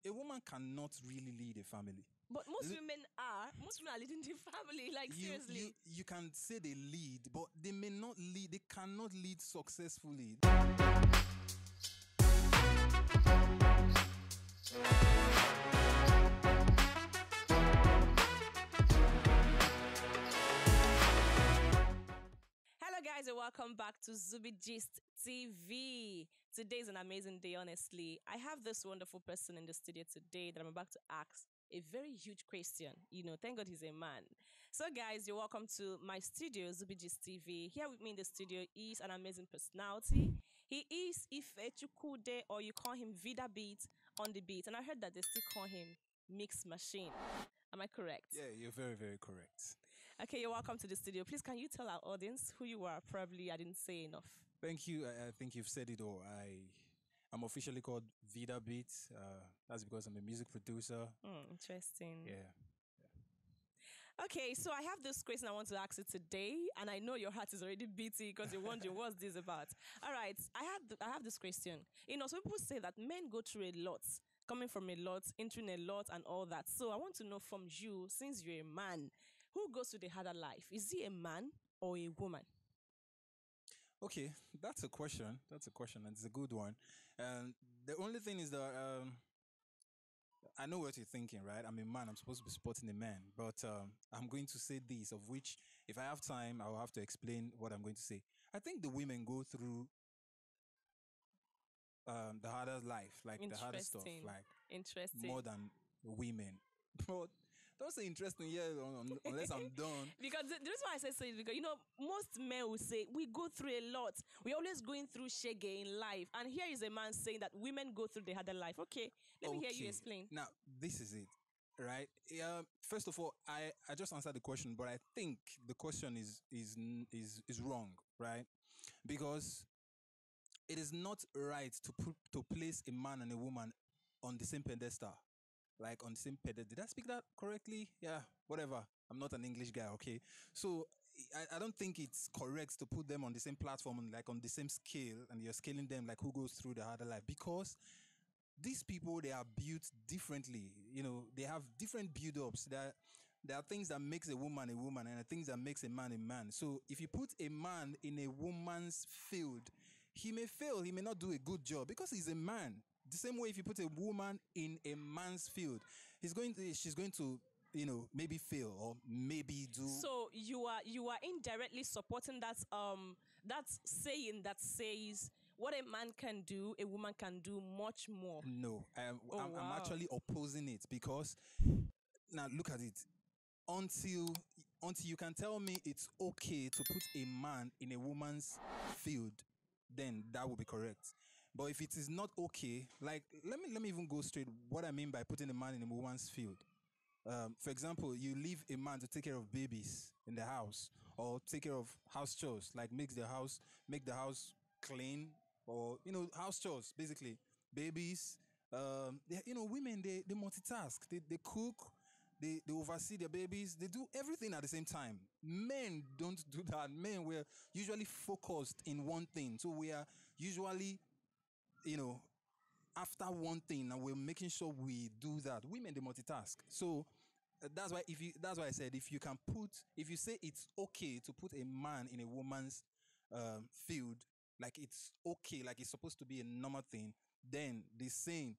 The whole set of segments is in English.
a woman cannot really lead a family. But most Li- women are. Most women are leading the family. Like seriously. you can say they lead, but they may not lead. They cannot lead successfully. Hello, guys, and welcome back to Zubi Gist TV. Today is an amazing day, honestly. I have this wonderful person in the studio today that I'm about to ask a very huge question. Thank God he's a man. So, guys, you're welcome to my studio, Zubi Gist TV. Here with me in the studio is an amazing personality. He is Ife Chukude, or you call him Vida Beat on the beat. And I heard that they still call him Mix Machine. Am I correct? Yeah, you're very, very correct. Okay, you're welcome to the studio. Please, can you tell our audience who you are? Probably I didn't say enough. Thank you. I think you've said it all. I'm officially called Vida Beat. That's because I'm a music producer. Interesting. Yeah. Okay, so I have this question I want to ask you today, and I know your heart is already beating because you're wondering what's this about. All right, I have this question. Some people say that men go through a lot, coming from a lot, entering a lot, and all that. So I want to know from you, since you're a man, who goes through the harder life? Is he a man or a woman? Okay, that's a question. That's a question, and it's a good one. And the only thing is that I know what you're thinking, right? I'm a man. I'm supposed to be supporting a man, but I'm going to say this, of which, if I have time, I will have to explain what I'm going to say. I think the women go through the harder life, like the harder stuff, Interesting. like Interesting. more than women. But don't say interesting, yeah, unless I'm done. Because the reason why I say so is because most men will say we go through a lot. We're always going through shege in life, and here is a man saying that women go through the harder life. Okay, let me hear you Okay, explain. now this is it, right? First of all, I just answered the question, but I think the question is wrong, right? Because it is not right to place a man and a woman on the same pedestal, like on the same pedestal. Did I speak that correctly? Yeah, whatever. I'm not an English guy, okay? So I don't think it's correct to put them on the same platform and like on the same scale, and you're scaling them like who goes through the harder life, because these people, they are built differently. They have different build-ups. There are things that makes a woman, and there are things that makes a man, a man. So if you put a man in a woman's field, he may fail, he may not do a good job because he's a man. The same way, if you put a woman in a man's field, she's going to maybe fail or maybe do. So you are indirectly supporting that saying that says what a man can do, a woman can do much more. No, Oh I'm wow. actually opposing it, because now look at it. Until until you can tell me it's okay to put a man in a woman's field, then that will be correct. But if it is not okay, like let me even go straight. What I mean by putting a man in a woman's field. For example, you leave a man to take care of babies in the house, or take care of house chores, like make the house clean, or house chores basically. Babies, women, they multitask. They cook, they oversee their babies. They do everything at the same time. Men don't do that. Men, we're usually focused in one thing, so we are usually you know after one thing, and we're making sure we do that. Women, they multitask. So that's why I said, if you say it's okay to put a man in a woman's field, like it's okay, like it's supposed to be a normal thing, then the saying,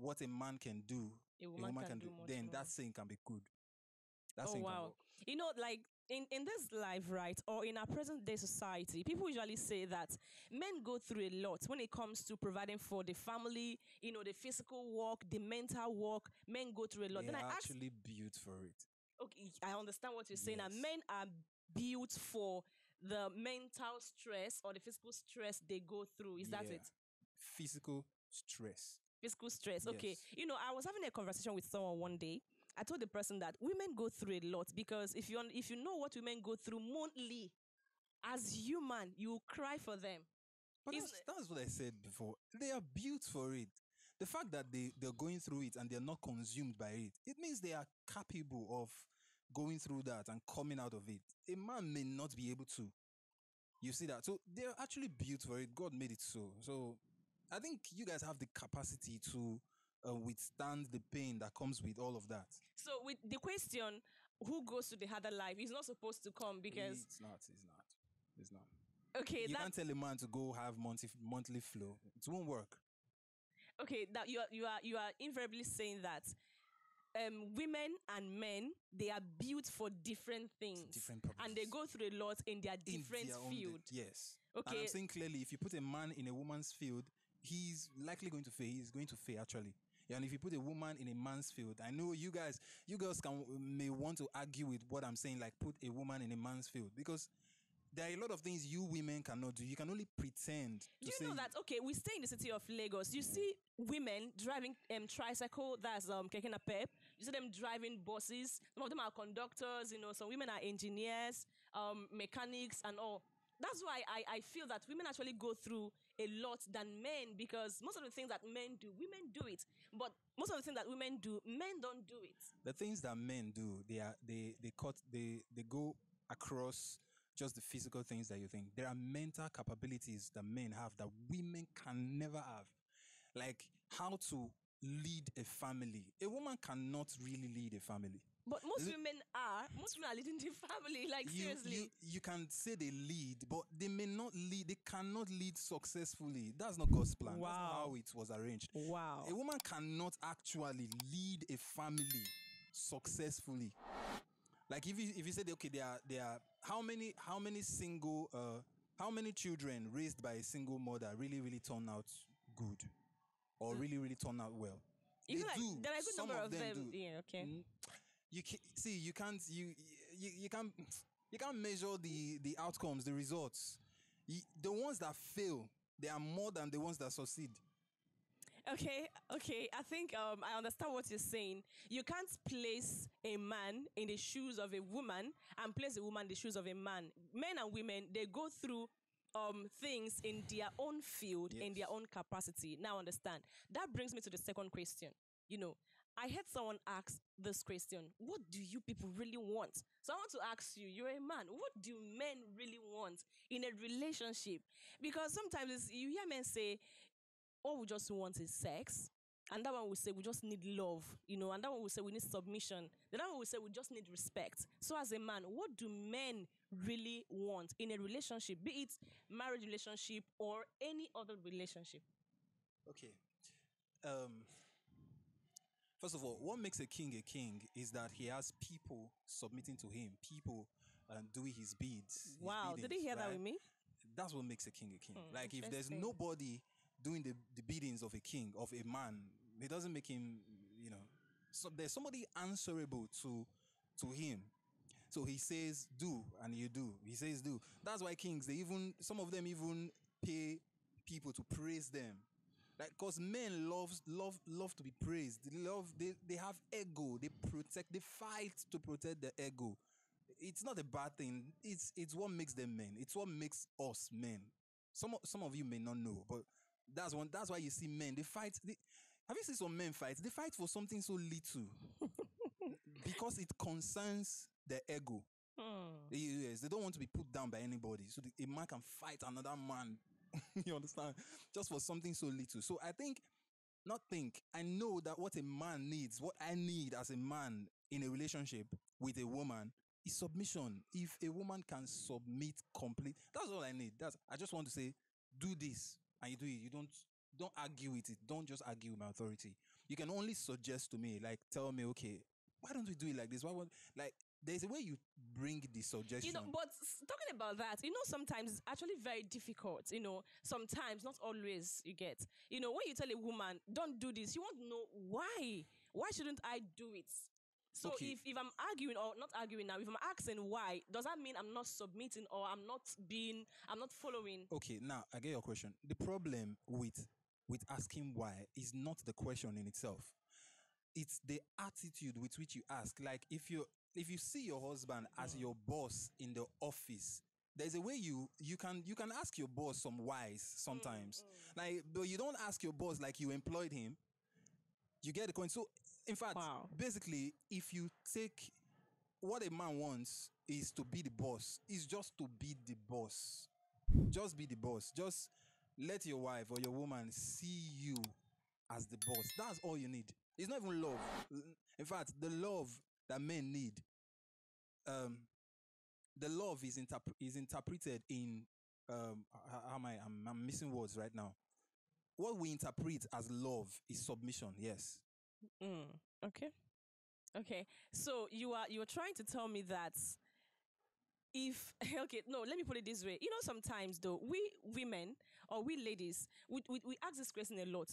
what a man can do, A a woman woman can can do do, much then more. that saying can be good. That Oh saying can wow. work. Like in this life, right, or in our present day society, people usually say that men go through a lot when it comes to providing for the family, the physical work, the mental work. Men go through a lot. They Then I are ask, actually built for it. okay, I understand what you're saying. And Yes. men are built for the mental stress or the physical stress they go through. Is that Yeah. it? Physical stress. Physical stress. Okay. Yes. I was having a conversation with someone one day. I told the person that women go through a lot because if you know what women go through monthly, as human, you will cry for them. But Isn't that's what I said before. They are built for it. The fact that they're going through it and they're not consumed by it, it means they are capable of going through that and coming out of it. A man may not be able to. You see that? So they're actually built for it. God made it so. So I think you guys have the capacity to withstand the pain that comes with all of that. So with the question, who goes to the harder life, is not supposed to come because It's not. It's not. It's not. okay, You that can't tell a man to go have monthly flow. It won't work. okay, that you are invariably saying that women and men, they are built for different things, Different purposes. and they go through a lot in their In different their own field. yes. And Okay, I'm saying clearly, if you put a man in a woman's field, he's likely going to fail. He's going to fail actually. Yeah, and if you put a woman in a man's field, I know you girls may want to argue with what I'm saying, like put a woman in a man's field, because there are a lot of things you women cannot do. You can only pretend to do you say know that? Okay, we stay in the city of Lagos. You see women driving tricycle. That's keke napep. You see them driving buses. Some of them are conductors. Some women are engineers, mechanics, and all. That's why I feel that women actually go through a lot than men, because most of the things that men do, women do it. But most of the things that women do, men don't do it. the things that men do, they go across just the physical things that you think. There are mental capabilities that men have that women can never have. Like how to lead a family. A woman cannot really lead a family. But most Li- women are leading the family. Like seriously. you can say they lead, but they may not lead. They cannot lead successfully. That's not God's plan. That's not Wow. how it was arranged. Wow. A woman cannot actually lead a family successfully. Like if you said okay, there are how many children raised by a single mother really turn out good or really turn out well? You They feel like do. there are a good Some number of of them them. do. Yeah, okay. You can, see you can't measure the outcomes, the results. The ones that fail, they are more than the ones that succeed. Okay. I think I understand what you're saying. You can't place a man in the shoes of a woman and place a woman in the shoes of a man. Men and women, they go through things in their own field, in their Yes. own capacity. Now understand. That brings me to the second question. I heard someone ask this question: what do you people really want? So I want to ask you, you're a man, what do men really want in a relationship? Because sometimes you hear men say, all we just want is sex. And that one will say we just need love, and that one will say we need submission. The other one will say we just need respect. So as a man, what do men really want in a relationship, be it marriage relationship or any other relationship? Okay. Um. First of all, what makes a king is that he has people submitting to him, people doing his bids, his Wow, did biddings, you hear that right? with me? That's what makes a king a king. Like if there's Interesting. nobody doing the biddings of a king, of a man, it doesn't make him, you know. So there's somebody answerable to him. So he says do and you do. He says do. That's why kings, some of them even pay people to praise them. Like cause men love to be praised. They have ego. They fight to protect their ego. It's not a bad thing. It's what makes them men. It's what makes us men. Some of you may not know, but that's why you see men. They fight. Have you seen some men fight? They fight for something so little because it concerns their ego. Yes, they don't want to be put down by anybody. So a man can fight another man. You understand? Just for something so little. So I know that what a man needs, what I need as a man in a relationship with a woman is submission. If a woman can submit complete, that's all I need. I just want to say, do this, and you do it. You don't argue with it. Don't just argue with my authority. You can only suggest to me, like tell me, okay, why don't we do it like this? Like there's a way you bring the suggestion. But talking about that, sometimes it's actually very difficult. Sometimes, not always, you get. When you tell a woman, don't do this, you want to know why. Why shouldn't I do it? So Okay. if I'm arguing or not arguing now, if I'm asking why, does that mean I'm not submitting or I'm not following? Okay, now I get your question. The problem with asking why is not the question in itself. It's the attitude with which you ask. Like if you see your husband as your boss in the office, there's a way you can ask your boss some whys sometimes. Like, but you don't ask your boss like you employed him. You get the point. So in fact, Wow. basically, if you take what a man wants is to be the boss, is just to be the boss. Just be the boss. Just let your wife or your woman see you as the boss. That's all you need. It's not even love. In fact, the love that men need, um, the love is interpreted in how am I? I'm missing words right now. What we interpret as love is submission. Yes. Mm, okay. Okay. So you're trying to tell me that if okay, no, let me put it this way. You know, sometimes though, we women or we ladies, we ask this question a lot.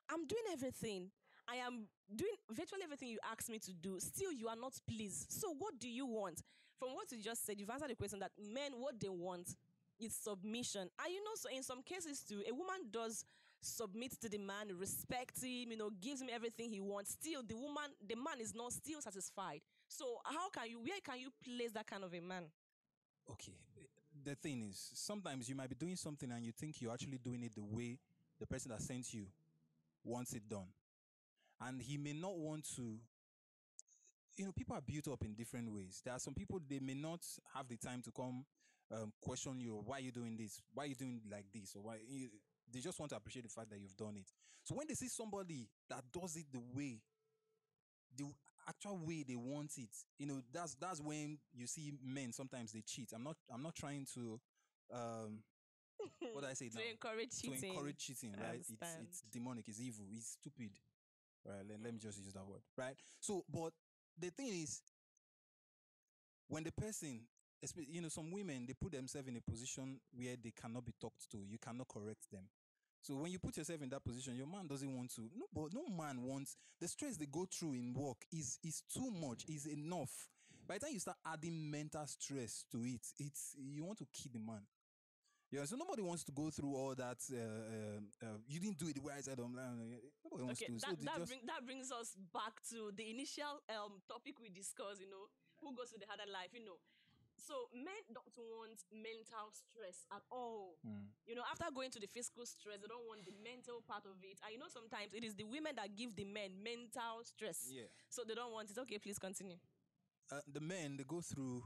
I'm doing everything. I am doing virtually everything you asked me to do. Still, you are not pleased. So, what do you want? From what you just said, you've answered the question that men, what they want is submission. And you know, so in some cases too, a woman does submit to the man, respect him, gives him everything he wants. Still, the man is not still satisfied. So, where can you place that kind of a man? Okay. The thing is, sometimes you might be doing something and you think you're actually doing it the way the person that sent you wants it done. And he may not want to. People are built up in different ways. There are some people, they may not have the time to come question you, why are you doing this? Why are you doing like this? Or they just want to appreciate the fact that you've done it. So when they see somebody that does it the actual way they want it, that's when you see men sometimes they cheat. I'm not trying to what do I say To now? encourage To cheating. encourage cheating, I right? understand. It's demonic, it's evil, it's stupid. Right? Let me just use that word. Right? So, but the thing is, when the person, some women, they put themselves in a position where they cannot be talked to. You cannot correct them. So when you put yourself in that position, your man doesn't want to. No, but no man wants the stress they go through in work is too much, is enough. By the time you start adding mental stress to it, it's you want to kill the man. Yeah, so nobody wants to go through all that. You didn't do it the way I said. Nobody wants Okay, to. So they just that brings us back to the initial topic we discussed. Who goes to the harder life. So men don't want mental stress at all. After going to the physical stress, they don't want the mental part of it. And sometimes it is the women that give the men mental stress. Yeah. So they don't want it. Okay, please continue. The men, they go through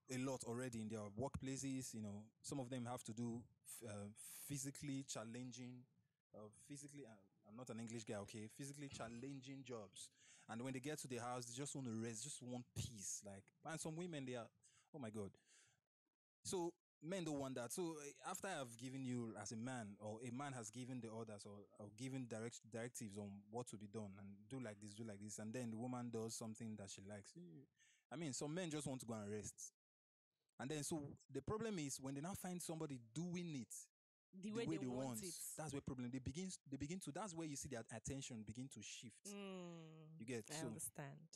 a lot already in their workplaces. Some of them have to do physically challenging, physically. I'm not an English guy, okay? Physically challenging jobs, and when they get to the house, they just want to rest, just want peace. Like, and some women, they are, oh my god. So men don't want that. So after I've given you as a man, or a man has given the orders, or given directives on what to be done, and do like this, and then the woman does something that she likes. I mean, some men just want to go and rest. And then, so the problem is when they now find somebody doing it The way they want it. that's where problem they begin to. That's where you see their attention begin to shift. You get I so. understand.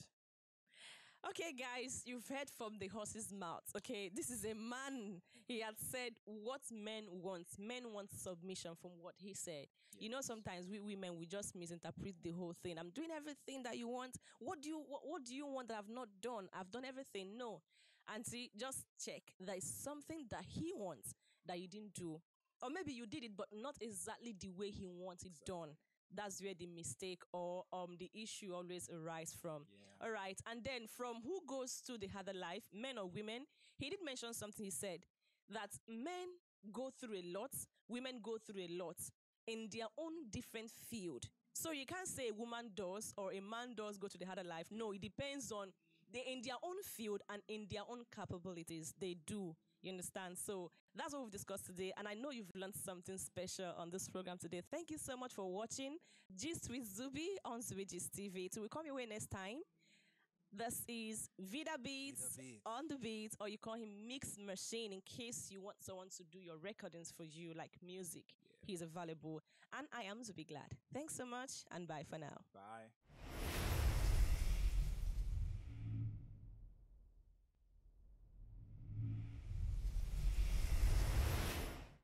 Okay, guys, you've heard from the horse's mouth. Okay, this is a man. He had said what men want. Men want submission from what he said. Sometimes we women, we just misinterpret the whole thing. I'm doing everything that you want. What do you want that I've not done? I've done everything. No. And see, just check. There is something that he wants that you didn't do. Or maybe you did it, but not exactly the way he wants it done. That's where the mistake or the issue always arises from. Yeah. All right. And then from who goes to the harder life, men or women, he did mention something. He said that men go through a lot, women go through a lot in their own different field. So you can't say a woman does or a man does go to the harder life. No, it depends on they in their own field and in their own capabilities. They do. You understand? So that's what we've discussed today. And I know you've learned something special on this program today. Thank you so much for watching Gist with Zubi on Zubi Gist TV. Till we come your way next time. This is Vida Beats on the beat, or you call him Mix Machine in case you want someone to do your recordings for you, like music. Yeah. He's available. And I am Zubi Glad. Thanks so much, and bye for now. Bye.